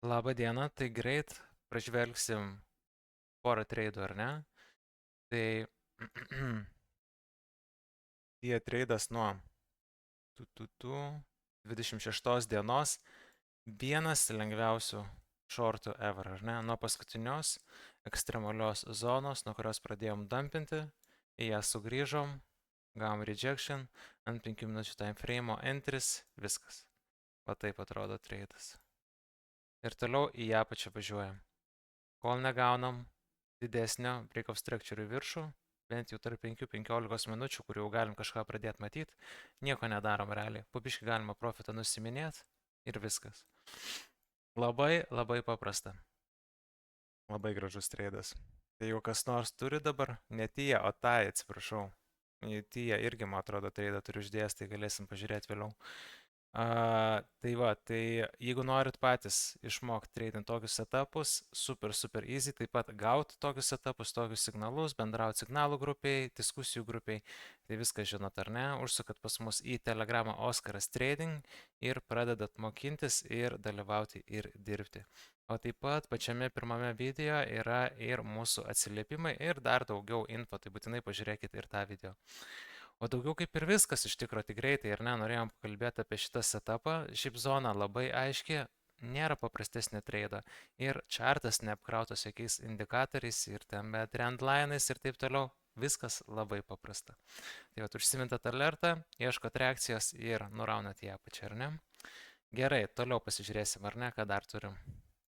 Labą dieną, tai greit pražvelgsim porą treidų, ar ne? Tai tie treidas nuo 26 dienos, vienas lengviausių shortų ever, ar ne? Nuo paskutinios ekstremalios zonos, nuo kurios pradėjom dumpinti, į ją sugrįžom, gavom rejection, ant 5 minučių time frame, entris, viskas. Va taip atrodo treidas. Ir toliau į apačią važiuojam. Kol negaunam didesnio break of structure į viršų, bent jau tarp 5-15 minučių, kur jau galim kažką pradėti matyti, nieko nedarom realiai. Pubiškai galima profitą nusiminėti ir viskas. Labai, labai paprasta. Labai gražus treidas. Tai jau kas nors turi dabar, ne tie, o tai, atsiprašau. Tie irgi, man atrodo, treidą turiu uždėjęs, tai galėsim pažiūrėti vėliau. Tai va, tai jeigu norit patys išmokti treidinti tokius setupus, super easy, taip pat gauti tokius setupus, tokius signalus, bendrauti signalų grupiai, diskusijų grupiai, tai viską žinot ar ne, užsukat pas mus į Telegramą Oskaras Trading ir pradedat mokintis ir dalyvauti ir dirbti. O taip pat pačiame pirmame video yra ir mūsų atsiliepimai ir dar daugiau info, tai būtinai pažiūrėkit ir tą video. O daugiau kaip ir viskas iš tikro tik greitai, ir ne, norėjom pakalbėti apie šitą setupą. Šiaip zona labai aiški, nėra paprastesnė treido. Ir chartas neapkrautas jokiais indikatoriais ir ten trendline'ais ir taip toliau. Viskas labai paprasta. Tai vat užsimintat alertą, ieškot reakcijos ir nuraunat į apačią, ar ne? Gerai, toliau pasižiūrėsim, ar ne, ką dar turim.